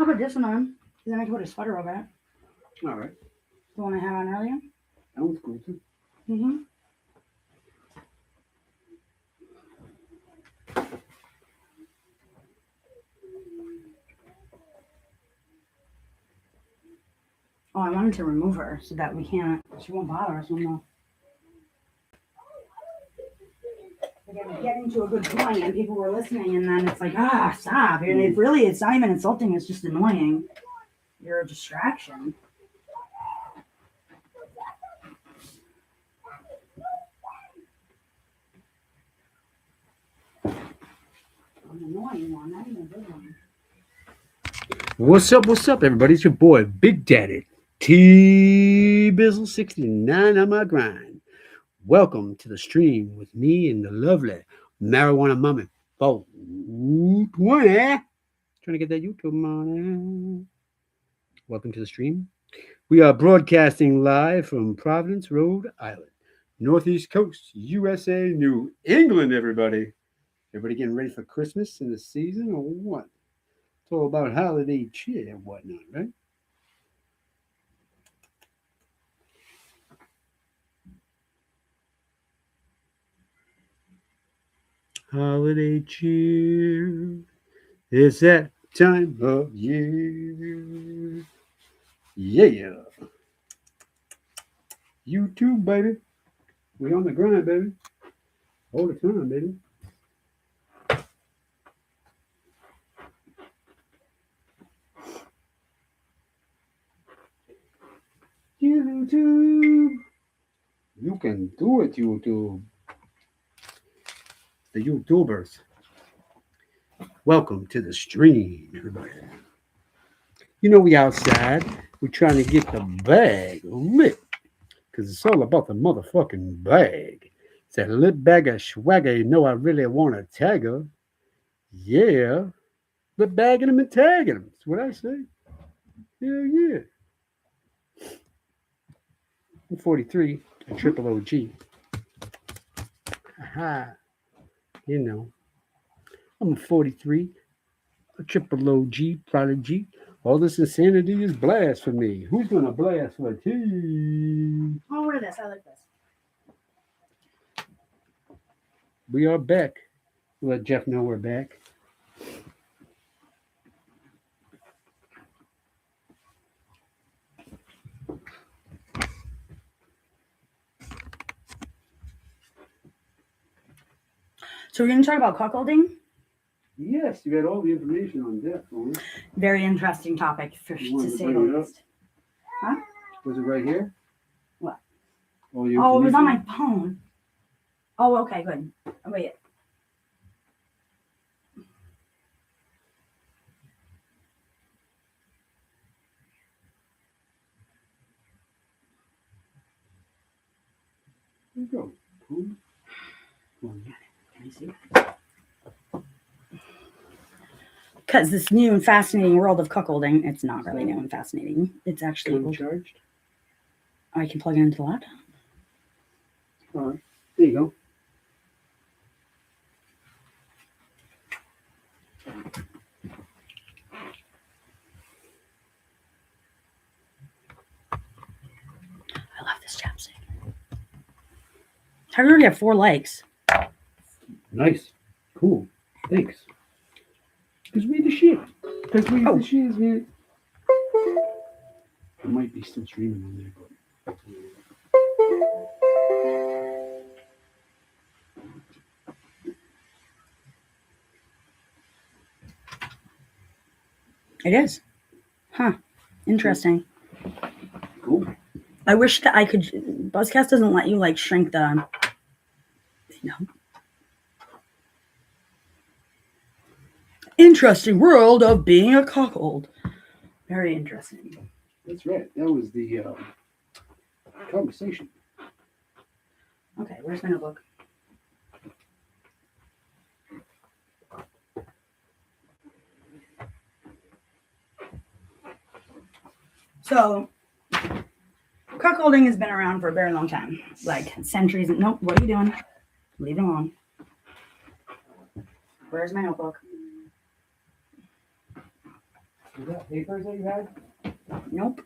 put this one on. Because then I can put a sweater over it. All right. The one I had on earlier. That one's cool too. Mm-hmm. Oh, I wanted to remove her so that she won't bother us no more. Again, we get into a good point and people were listening and then it's like, stop. And it's not even insulting, it's just annoying. You're a distraction. An annoying one, not even a good one. What's up, everybody? It's your boy, Big Daddy Tbizzlel69 on my grind. Welcome to the stream with me and the lovely MarijuanaMommi420. Trying to get that YouTube money. Welcome to the stream. We are broadcasting live from Providence, Rhode Island, Northeast Coast, USA, New England, everybody. Everybody getting ready for Christmas in the season or what? It's all about holiday cheer and whatnot, right? Holiday cheer. It's that time of year. Yeah. YouTube, baby. We on the grind, baby. All the time, baby. YouTube. You can do it, YouTube. The YouTubers. Welcome to the stream, everybody. You know we outside. We're trying to get the bag lit. Because it's all about the motherfucking bag. It's that lit bag of swagger. You know I really want to tag her. Yeah. Lit bagging them and tagging them. That's what I say. Yeah. I'm 43, a triple OG. Aha. You know. I'm 43, a triple OG, prodigy. All this insanity is blasphemy. Who's going to blasphemy? Oh, wear this. I like this. We are back. We'll let Jeff know we're back. So we're going to talk about cuckolding? Yes, you got all the information on that phone. Very interesting topic, to say the least. Huh? Was it right here? What? Oh, it was on my phone. Oh, okay, good. Oh, wait. There you go. Cool. Can I see? Because this new and fascinating world of cuckolding, it's not really new and fascinating. It's actually charged. I can plug it into the laptop. All right. There you go. I love this chapstick. I already have 4 likes. Nice. Cool. Thanks. Because we the shit. Because we the shit, man. It might be still streaming on there, but. It is. Huh. Interesting. Cool. I wish that I could. Buzzcast doesn't let you shrink the. Interesting world of being a cuckold. Very interesting. That's right. That was the conversation. Okay, where's my notebook? So, cuckolding has been around for a very long time, centuries. Nope, what are you doing? Leave it alone. Where's my notebook? Was that papers that you had? Nope.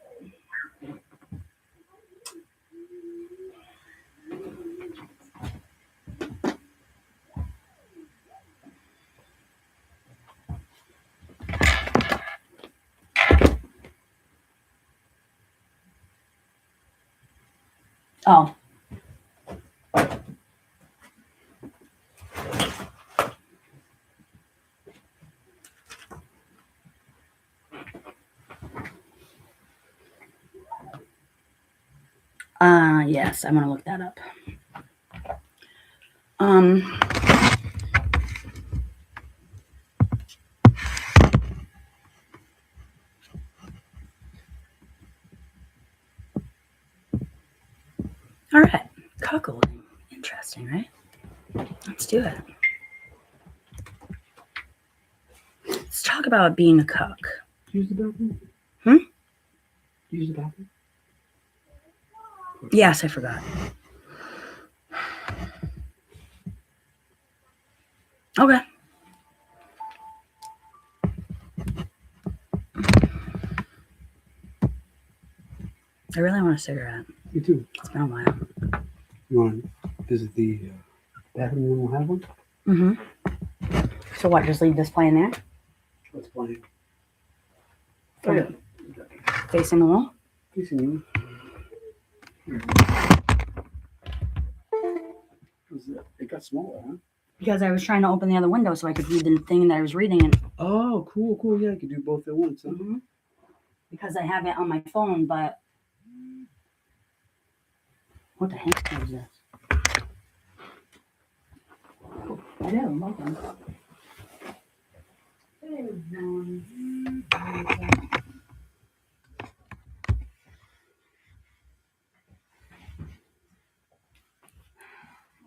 Oh. Yes, I'm gonna look that up. All right, cuckolding. Interesting, right? Let's do it. Let's talk about being a cuck. Use the bathroom? Use the bathroom? Yes, I forgot. Okay. I really want a cigarette. Me too. It's been a while. You want to visit the bathroom and we'll have one? Mm-hmm. So what, just leave this playing there? What's playing? Oh, yeah. Facing the wall? Facing you. It got smaller, huh? Because I was trying to open the other window so I could read the thing that I was reading. And Oh, cool, cool. Yeah, you could do both at once. Huh? mm-hmm. Because I have it on my phone, but what the heck is this? Oh, I know, welcome.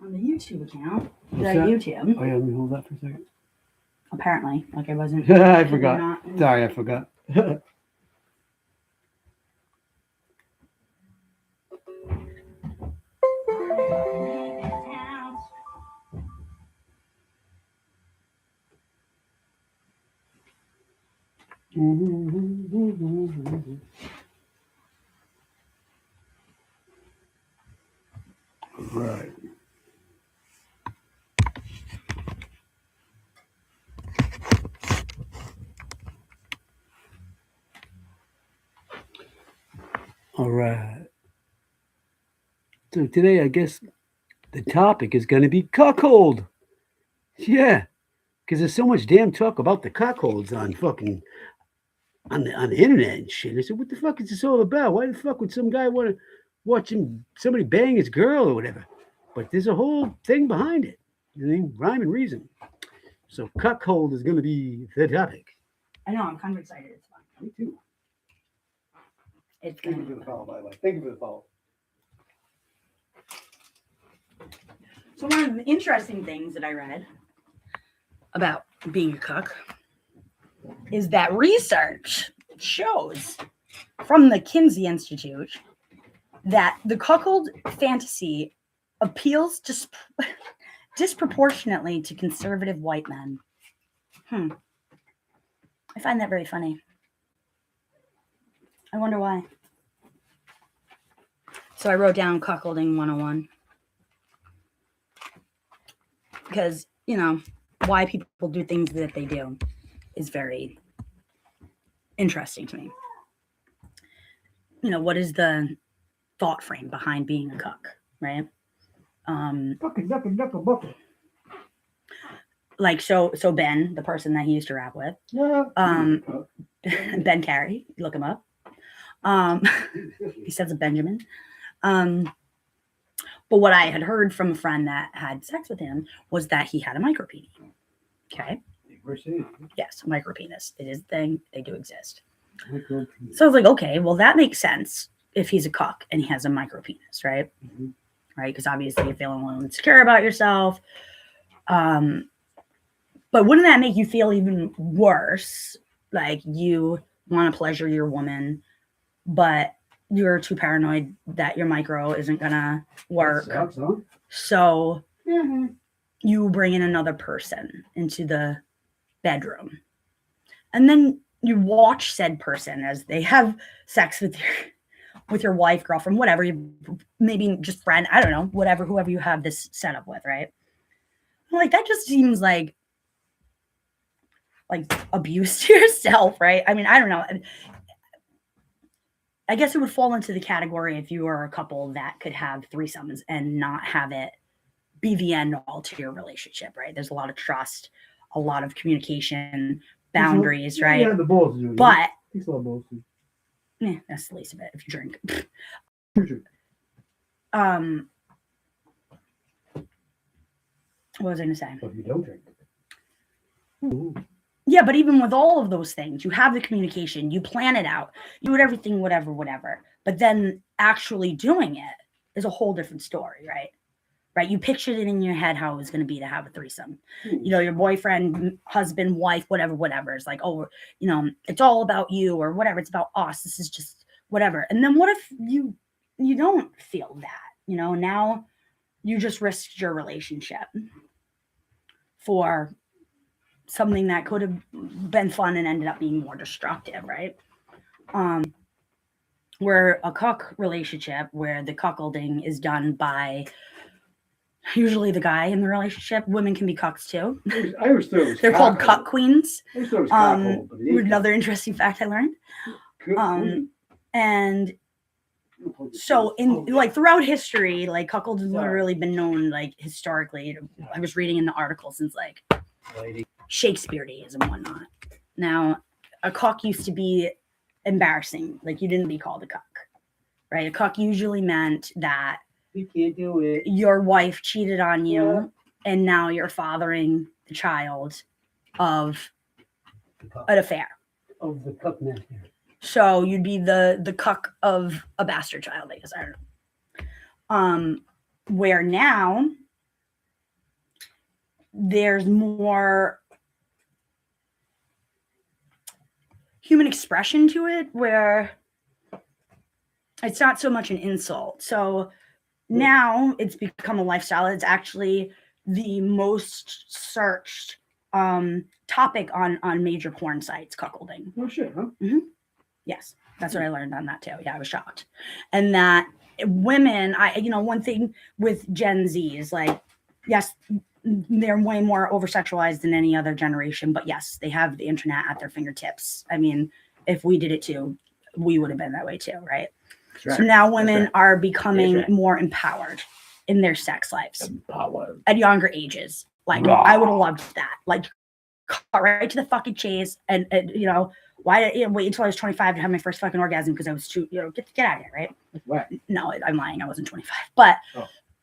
On the YouTube account, YouTube. Oh, yeah, let me hold that for a second. Apparently, like I wasn't. I forgot. Sorry, I forgot. Right. All right. So today, I guess the topic is going to be cuckold. Yeah, because there's so much damn talk about the cuckolds on fucking on the internet and shit. I said, what the fuck is this all about? Why the fuck would some guy want to watch somebody bang his girl or whatever? But there's a whole thing behind it. You know, rhyme and reason. So cuckold is going to be the topic. I know, I'm kind of excited. It's fun. Me too. It's Thank gonna you be for the fun. follow, by the way. Thank you for the follow. So one of the interesting things that I read about being a cuck is that research shows from the Kinsey Institute that the cuckold fantasy appeals disproportionately to conservative white men. I find that very funny. I wonder why. So I wrote down cuckolding 101. Because, you know, why people do things that they do is very interesting to me. You know, what is the thought frame behind being a cuck, right? Like so Ben, the person that he used to rap with, Ben Carey, look him up. He says a Benjamin. But what I had heard from a friend that had sex with him was that he had a micropenis. Okay. Yes, a micropenis. It is a thing. They do exist. So I was like, okay, well, that makes sense if he's a cuck and he has a micropenis, right? Mm-hmm. Right? Because obviously you're feeling a little insecure about yourself. But wouldn't that make you feel even worse? Like you want to pleasure your woman, but you're too paranoid that your micro isn't gonna work. That sucks, huh? So you bring in another person into the bedroom. And then you watch said person as they have sex with your wife, girlfriend, whatever, maybe just friend, I don't know, whatever, whoever you have this set up with, right? Like, that just seems like abuse to yourself, right? I mean, I don't know. I guess it would fall into the category if you were a couple that could have threesomes and not have it be the end all to your relationship, right? There's a lot of trust, a lot of communication, boundaries, right? Yeah, the balls do. But Takes a lot of balls to. that's the least of it if you drink. What was I gonna say? But if you don't drink. Ooh. Yeah, but even with all of those things, you have the communication, you plan it out, you do everything, whatever. But then actually doing it is a whole different story, right? Right? You pictured it in your head how it was going to be to have a threesome. You know, your boyfriend, husband, wife, whatever. It's like, oh, you know, it's all about you or whatever. It's about us. This is just whatever. And then what if you don't feel that? You know, now you just risked your relationship for something that could have been fun and ended up being more destructive, right? Where a cuck relationship, where the cuckolding is done by usually the guy in the relationship. Women can be cucks too. I always thought it was They're called cuck queens. I always thought it was cockhold, but it ain't Another interesting fact I learned. And so in like throughout history, like cuckold has literally been known like historically. I was reading in the article since like Shakespeare days and whatnot. Now, a cuck used to be embarrassing. Like, you didn't be called a cuck, right? A cuck usually meant that you can't do it. Your wife cheated on you, and now you're fathering the child of an affair. Of the cuck master. So you'd be the cuck of a bastard child, I guess. I don't know. Where now there's more human expression to it, where it's not so much an insult. So now it's become a lifestyle. It's actually the most searched topic on major porn sites, cuckolding. Oh shit, huh? Mm-hmm. Yes, that's what I learned on that too. Yeah, I was shocked. And that women, one thing with Gen Z is like, yes, they're way more over-sexualized than any other generation, but yes, they have the internet at their fingertips. I mean, if we did it too, we would have been that way too, right? Right. So now women are becoming more empowered in their sex lives at younger ages. Like, I would have loved that. Like, cut right to the fucking chase, and why wait until I was 25 to have my first fucking orgasm because I was too, get out of here, right? Right. No, I'm lying. I wasn't 25, but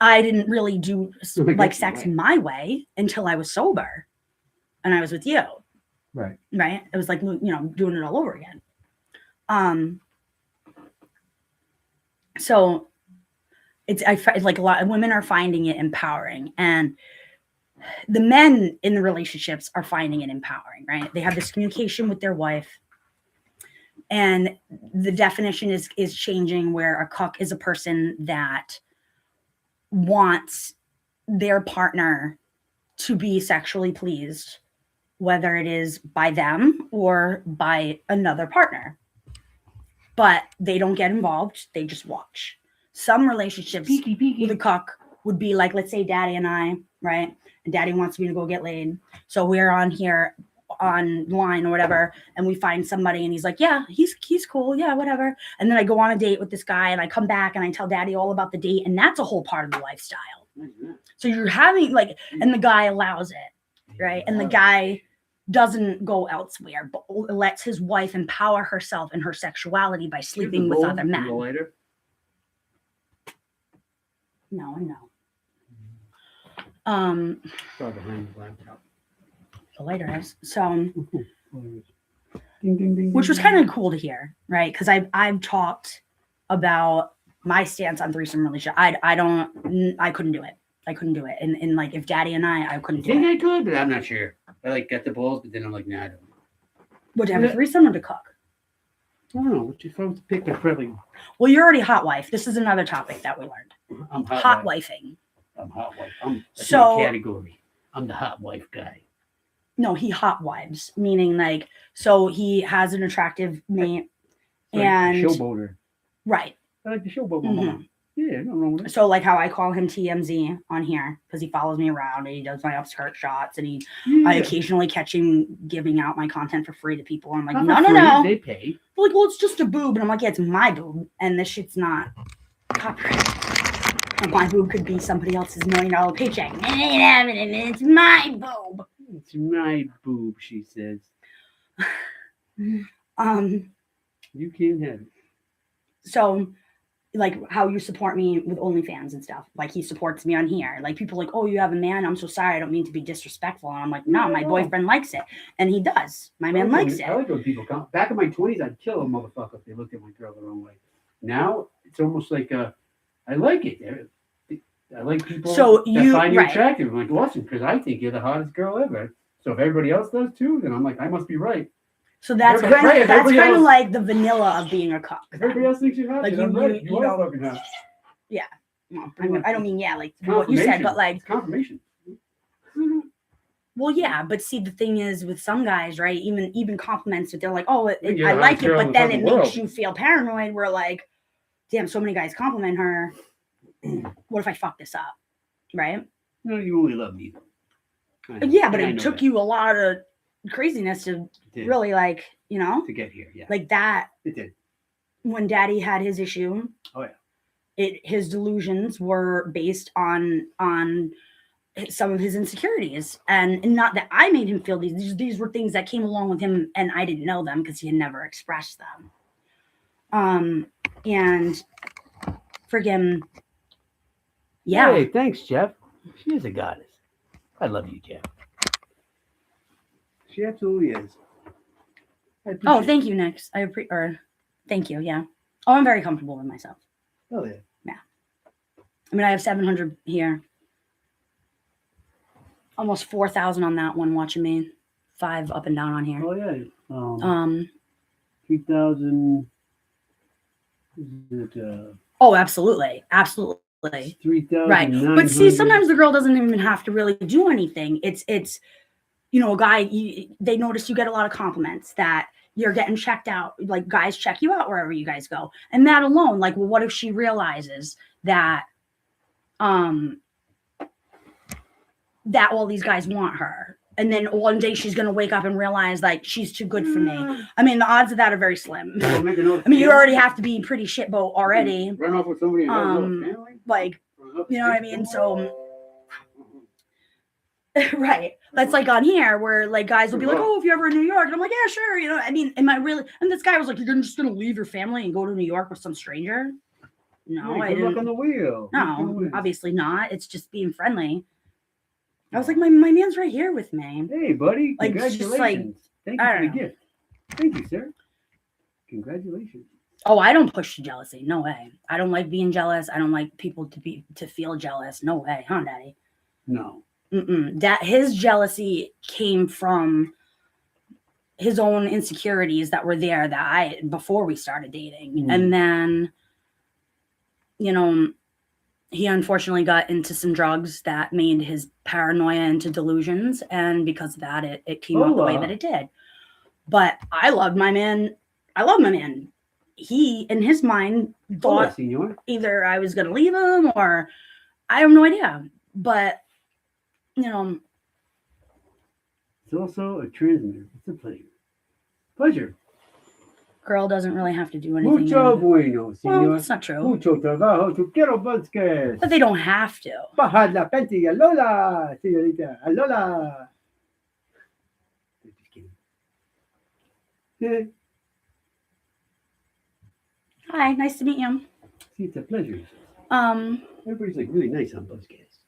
I didn't really do like sex my way until I was sober, and I was with you. Right. Right. It was like doing it all over again. So I like a lot of women are finding it empowering, and the men in the relationships are finding it empowering, right? They have this communication with their wife, and the definition is changing, where a cuck is a person that wants their partner to be sexually pleased, whether it is by them or by another partner. But they don't get involved. They just watch. Some relationships with a cuck would be like, let's say Daddy and I, right? And Daddy wants me to go get laid. So we're on here online or whatever, and we find somebody and he's like, yeah, he's cool. Yeah, whatever. And then I go on a date with this guy and I come back and I tell Daddy all about the date. And that's a whole part of the lifestyle. Mm-hmm. So you're having and the guy allows it, right? And the guy doesn't go elsewhere, but lets his wife empower herself in her sexuality by sleeping with other men. No. The lighter is so, which was kind of cool to hear, right? Because I've talked about my stance on threesome relationship. I couldn't do it. And like if Daddy and I couldn't do it. I could, but I'm not sure. I got the balls, but then I'm like, nah, I don't. Would you have a threesome or to cook? I don't know. What you supposed to pick? Probably. Well, you're already hot wife. This is another topic that we learned. I'm hot wifing. I'm hot wife. That's my category. I'm the hot wife guy. No, he hot wives, meaning like, so he has an attractive mate, Like and a showboater. right. I like to showboat my mom. Yeah, no wrong with it. So like how I call him TMZ on here because he follows me around and he does my upskirt shots and I occasionally catch him giving out my content for free to people. And I'm like, no. They pay. They're like, well, it's just a boob. And I'm like, yeah, it's my boob. And this shit's not copyrighted. My boob could be somebody else's $1 million paycheck. It's my boob. It's my boob, she says. You can't have it. So like how you support me with OnlyFans and stuff. Like he supports me on here. Like people are like, oh, you have a man. I'm so sorry. I don't mean to be disrespectful. And I'm like, no, my boyfriend likes it. And he does. My man likes it. I like when people come. Back in my 20s, I'd kill a motherfucker if they looked at my girl the wrong way. Now, it's almost like I like it. I like people that find you attractive. I'm like, awesome, because I think you're the hottest girl ever. So if everybody else does too, then I'm like, I must be right. So that's kind of like the vanilla of being a cuck. If everybody else thinks you're hot, like I'm right. You are fucking hot. Yeah. Well, I don't mean like what you said, but like it's confirmation. Well, yeah, but see, the thing is with some guys, right? Even compliments that they're like, oh, I like it, but then it makes you feel paranoid. We're like, damn, so many guys compliment her. What if I fuck this up, right? No, you only love me. Yeah, but it took you a lot of craziness to really like, to get here. Yeah, like that. It did. When Daddy had his issue. Oh yeah. His delusions were based on some of his insecurities, and not that I made him feel these were things that came along with him, and I didn't know them because he had never expressed them. And friggin', yeah. Hey, thanks, Jeff. She is a goddess. I love you, Jeff. She absolutely is. Oh, thank you, Nix. Thank you. Yeah. Oh, I'm very comfortable with myself. Oh yeah. Yeah. I mean, I have 700 here. Almost 4,000 on that one watching me. 5 up and down on here. Oh yeah. 3,000. Is it? Oh, absolutely. 3,000. Right. But see, sometimes the girl doesn't even have to really do anything. It's a guy, they notice you get a lot of compliments that you're getting checked out. Like guys check you out wherever you guys go. And that alone, like, well, what if she realizes that that all these guys want her? And then one day she's going to wake up and realize like she's too good for me. I mean, the odds of that are very slim. I mean, you already have to be pretty shitboat already. Run off with somebody. Like, you know what I mean? So, right. That's like on here where like guys will be like, oh, if you're ever in New York. And I'm like, yeah, sure. I mean, am I really? And this guy was like, you're just going to leave your family and go to New York with some stranger? No, I didn't. Look on the wheel. No, obviously not. It's just being friendly. I was like, my man's right here with me. Hey, buddy. Like, congratulations. Thank you for the gift. Thank you, sir. Congratulations. Oh, I don't push jealousy. No way. I don't like being jealous. I don't like people to feel jealous. No way, huh, Daddy? No. That his jealousy came from his own insecurities that were there before we started dating. And then, he unfortunately got into some drugs that made his paranoia into delusions. And because of that, it came out the way that it did. But I loved my man. He, in his mind, thought either I was going to leave him or I have no idea. But, It's also a transmitter. It's a pleasure. Girl doesn't really have to do anything. Mucho bueno, señor. Well, that's not true. Mucho trabajo. Tu quiero buscar. But they don't have to. Baja la panty. Alola, señorita. Alola. Just kidding. Yeah. Hi, nice to meet you. See, it's a pleasure. Everybody's like really nice on Buzzcast.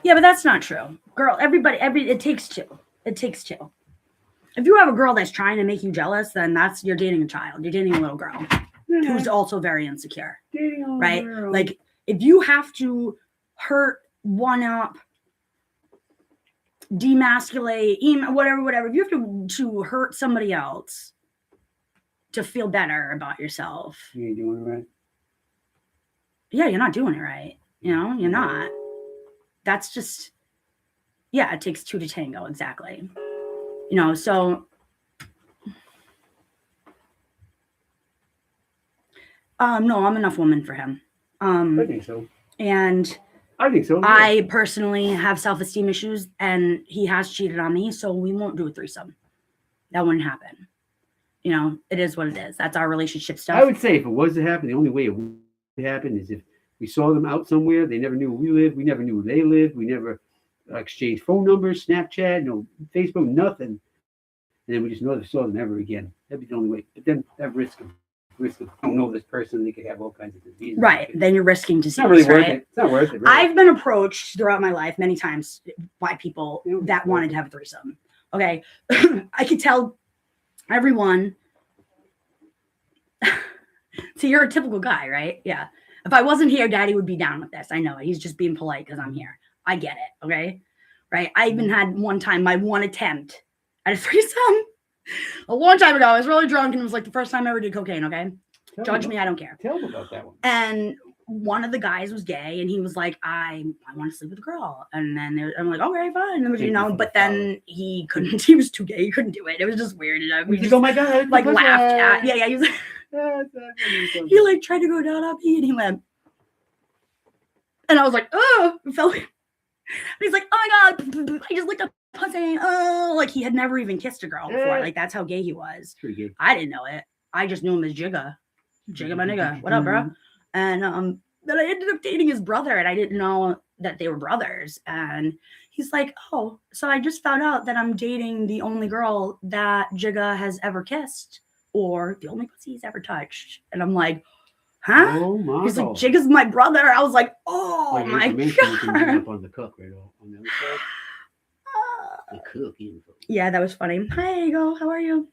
Yeah, but that's not true. Girl, it takes two. It takes two. If you have a girl that's trying to make you jealous, then you're dating a child. You're dating a little girl who's also very insecure. Right? Like, if you have to hurt, one up, demasculate, whatever. If you have to hurt somebody else to feel better about yourself. You ain't doing it right. Yeah, you're not doing it right. You're not. That's just Yeah, it takes two to tango, exactly. You know, so no, I'm enough woman for him. I think so. And I think so. Yeah. I personally have self-esteem issues, and he has cheated on me, so we won't do a threesome. That wouldn't happen. You know, it is what it is. That's our relationship stuff. I would say if it was to happen, the only way it would happen is if we saw them out somewhere. They never knew where we lived. We never knew where they lived. We never exchanged phone numbers, Snapchat, no Facebook, nothing. And then we just never saw them ever again. That'd be the only way. But then that risk of don't know this person, they could have all kinds of diseases. Right. Then you're risking disease. It's not really worth right? it. It's not worth it. Really. I've been approached throughout my life many times by people that wanted to have a threesome. Okay. I could tell everyone. So you're a typical guy, right? Yeah. If I wasn't here, Daddy would be down with this. I know it. He's just being polite because I'm here. I get it. Okay. Right. I even had one time, my one attempt at a threesome a long time ago. I was really drunk and it was like the first time I ever did cocaine. Okay. Judge me. I don't care. Tell them about that one. And one of the guys was gay and he was like, I want to sleep with a girl. And then I'm like, okay, fine. And, you know, but then he couldn't, he was too gay. He couldn't do it. It was just weird. And we just, oh my God. Like laughed at, yeah. He was he like tried to go down on me and he went, and I was like, oh, it felt weird. And he's like, oh my God, I just licked a pussy. Oh, like he had never even kissed a girl before. Like that's how gay he was. Pretty gay. I didn't know it. I just knew him as Jigga. Jigga my nigga. What up, bro? And then I ended up dating his brother and I didn't know that they were brothers. And he's like, oh, so I just found out that I'm dating the only girl that Jigga has ever kissed or the only pussy he's ever touched. And I'm like, huh? Oh my He's God. like, Jigga's my brother. I was like, oh my God. You can bring up on the cook right on the other side. The cook info. Yeah, that was funny. Hi, Ego. How are you?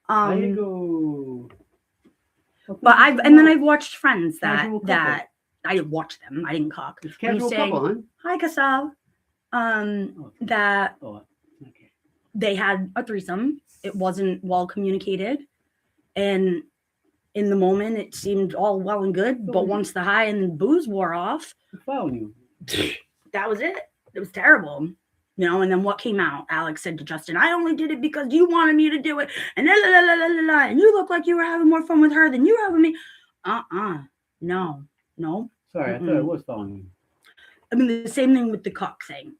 There you go. But I've watched Friends Casual that I watched them. I didn't cook. It's casual couple, huh? Hi, Kasav. That Okay. they had a threesome. It wasn't well communicated, and in the moment it seemed all well and good. But once the high and booze wore off, I'm following you. That was it. It was terrible. You know, and then what came out? Alex said to Justin, I only did it because you wanted me to do it. And la, la, la, la, la, la, and you look like you were having more fun with her than you were with me. No. Sorry, I thought I was following you. I mean, the same thing with the cock thing.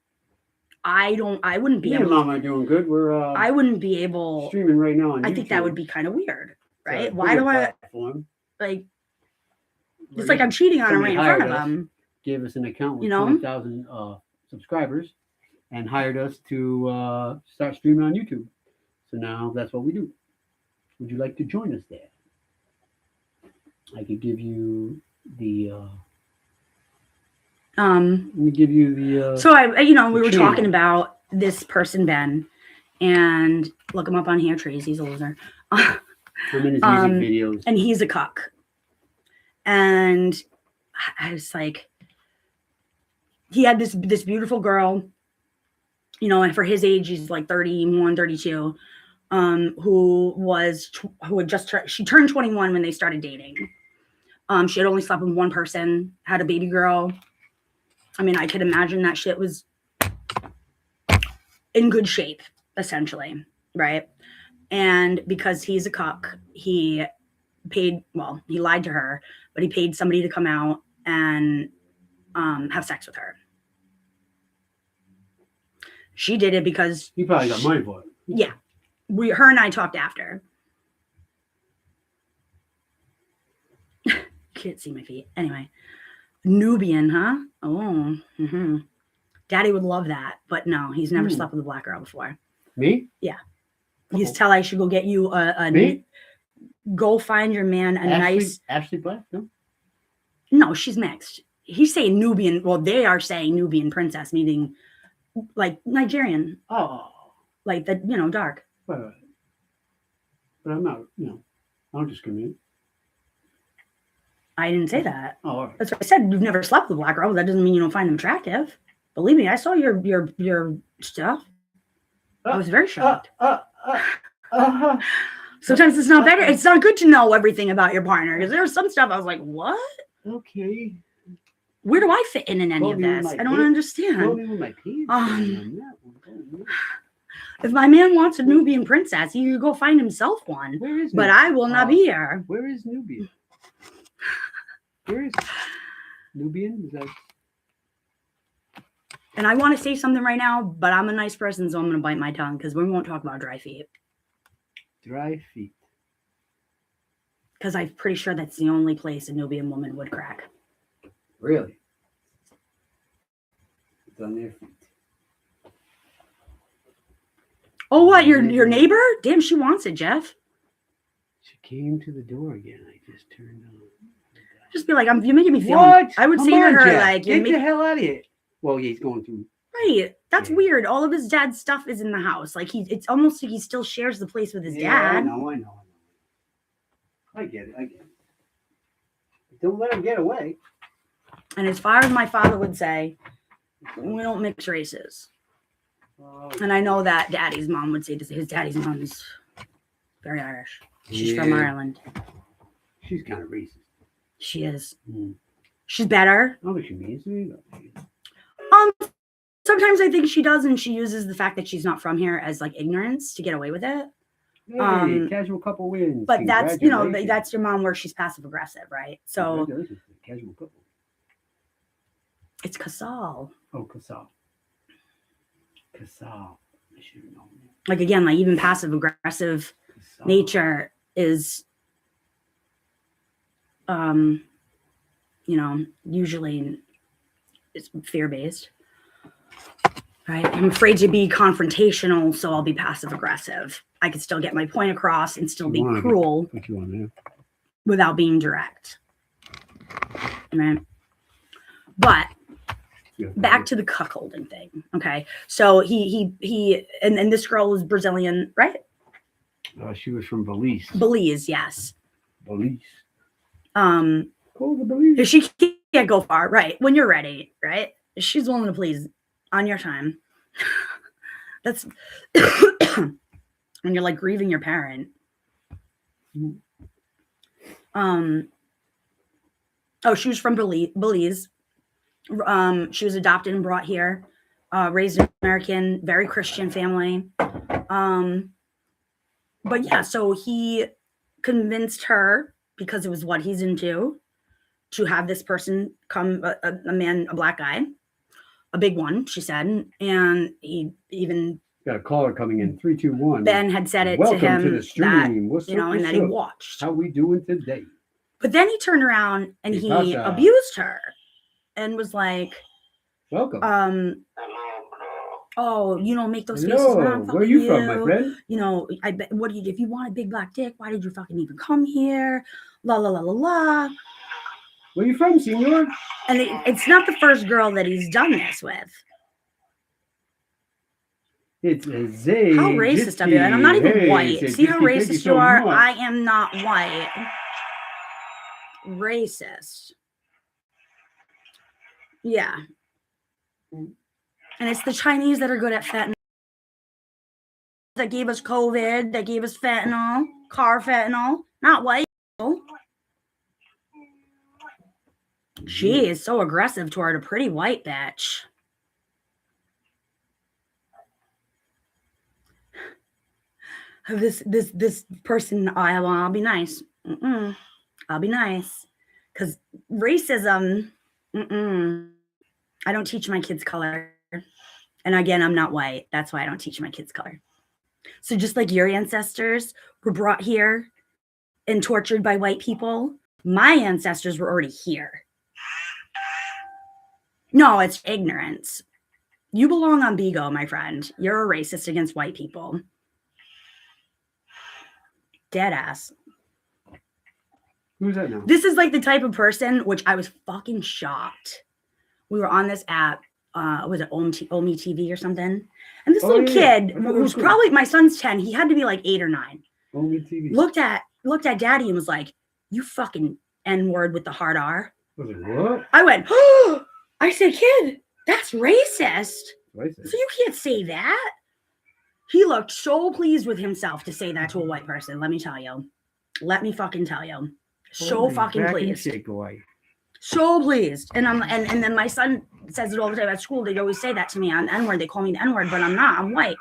I wouldn't be Me able and Mom are doing good. We're I wouldn't be able streaming right now on YouTube. I think that would be kind of weird, right? So, Why do I platform. like it's like I'm cheating on him right in front of them. Gave us an account with You know? 20,000 subscribers and hired us to start streaming on YouTube. So now that's what we do. Would you like to join us there? I could give you the let me give you the so we were channel. talking about this person Ben, and look him up on here. Tracy's a loser. I'm in his music videos. And he's a cuck. And I was like, he had this beautiful girl, you know, and for his age, he's like 31, 32, she turned 21 when they started dating. She had only slept with one person, had a baby girl. I mean, I could imagine that shit was in good shape, essentially, right? And because he's a cuck, he lied to her, but he paid somebody to come out and have sex with her. She did it because You probably got money for it. Yeah. Her and I talked after. Can't see my feet. Anyway. Nubian, huh? Oh. Mm-hmm. Daddy would love that. But no, he's never slept with a black girl before. Me? Yeah. He's tell I should go get you Me? Go find your man nice. Ashley Black? No? No, she's mixed. He's saying Nubian. Well, they are saying Nubian princess, meaning like Nigerian. Oh. Like the, dark. But I'm not, I'll discriminate. I didn't say that. Oh, all right. That's what I said. You've never slept with a black girl. That doesn't mean you don't find them attractive. Believe me, I saw your stuff. I was very shocked. Sometimes it's not better. It's not good to know everything about your partner because there's some stuff I was like, what? Okay. Where do I fit in any of this? I don't understand. Go me with my pants on that one. If my man wants a Nubian princess, he can go find himself one. Where is but I will not be here. Where is Nubian? Where is Nubian? Is that... And I want to say something right now, but I'm a nice person, so I'm going to bite my tongue because we won't talk about dry feet. Dry feet. Because I'm pretty sure that's the only place a Nubian woman would crack. Really? It's on their feet. Oh, what? Your neighbor? Damn, she wants it, Jeff. She came to the door again. I just turned on. Just be like, you're making me feel. What? I would Come say on, to her, Jeff. like, get the hell out of here. Well, yeah, he's going through. Right. That's Yeah. weird. All of his dad's stuff is in the house. Like it's almost like he still shares the place with his dad. I know. I get it. Don't let him get away. And as far as my father would say, we don't mix races. And I know that Daddy's mom would say his daddy's mom is very Irish. She's from Ireland. She's kind of racist. She is. Mm. She's better. Oh, she means to. Sometimes I think she does, and she uses the fact that she's not from here as like ignorance to get away with it. Hey, casual couple wins. But that's that's your mom where she's passive aggressive, right? So casual couple. It's Casal. Oh, Casal. Casal. I should have known. Like again, like even passive aggressive nature is usually it's fear based. Right? I'm afraid to be confrontational, so I'll be passive aggressive. I could still get my point across and still be cruel without being direct. Right? But back to the cuckolding thing. Okay. So he and this girl was Brazilian, right? She was from Belize. Belize, yes. Belize. If she can't go far, right? When you're ready, right? She's willing to please on your time. That's when you're like grieving your parent. Oh, she was from Belize. She was adopted and brought here, raised in American, very Christian family. But yeah, so he convinced her, because it was what he's into, to have this person come, a man, a black guy, a big one, she said. And he even got a caller coming in, 321. Ben had said it Welcome to him to the stream. that, and that he watched. How we doing today? But then he turned around and he abused her and was like, welcome. Oh, make those faces when I'm fucking where are you from, my friend? I bet. If you want a big black dick, why did you fucking even come here? La la la la la. Where you from, senor? And it's not the first girl that he's done this with. It's a Z. How racist of you? And I'm not even white. See how racist you are? I am not white. Racist. Yeah. And it's the Chinese that are good at fentanyl. That gave us COVID, that gave us fentanyl, car fentanyl, not white people. She is so aggressive toward a pretty white bitch. This person, I'll be nice. I'll be nice. Because racism, I don't teach my kids color. And again, I'm not white. That's why I don't teach my kids color. So just like your ancestors were brought here and tortured by white people, my ancestors were already here. No, it's ignorance. You belong on Bigo, my friend. You're a racist against white people. Dead ass. Who's that now? This is like the type of person, which I was fucking shocked. We were on this app. Was it Omi TV or something? And this little kid, who's probably, my son's 10, he had to be like 8 or 9. Omi TV. Looked at daddy and was like, you fucking N-word with the hard R. I was like, what? I went, oh, I said, kid, that's racist. Racist. So you can't say that. He looked so pleased with himself to say that to a white person. Let me tell you. Let me fucking tell you. So fucking pleased. So pleased. And and then my son says it all the time at school. They always say that to me on N-word. They call me the N-word, but I'm not. I'm white.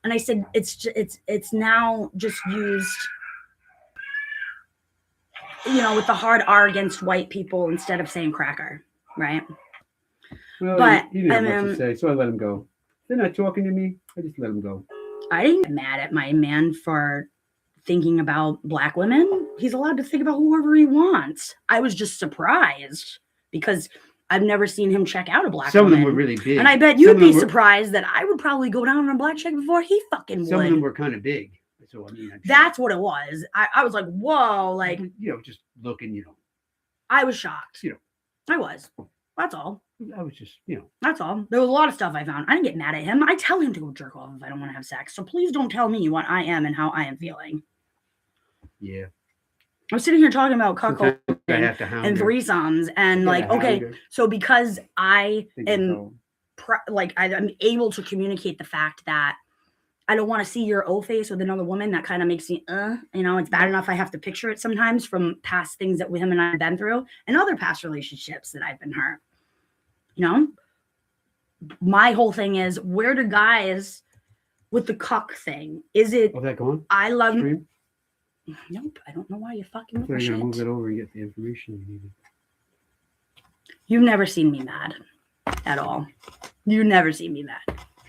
And I said, it's now just used, with the hard R against white people instead of saying cracker, right? Well, But he didn't have much to say, so I let him go. They're not talking to me. I just let him go. I didn't get mad at my man for thinking about black women. He's allowed to think about whoever he wants. I was just surprised because I've never seen him check out a black woman. Some of them were really big. And I bet you'd be surprised that I would probably go down on a black chick before he fucking would. Some of them were kind of big. So, I mean, that's what it was. I was like, whoa, like, just looking, I was shocked. I was. That's all. I was just, That's all. There was a lot of stuff I found. I didn't get mad at him. I tell him to go jerk off if I don't want to have sex. So please don't tell me what I am and how I am feeling. Yeah. I'm sitting here talking about cuckolding and her. threesomes and okay, so because I am I'm able to communicate the fact that I don't want to see your O face with another woman, that kind of makes me, it's bad enough I have to picture it sometimes from past things that him and I have been through and other past relationships that I've been hurt. My whole thing is, where do guys with the cuck thing? Is it? Oh, that going? I love. Stream? Nope. I don't know why you're fucking with my shit. You're gonna move it over and get the information you needed. You've never seen me mad at all. You've never seen me mad.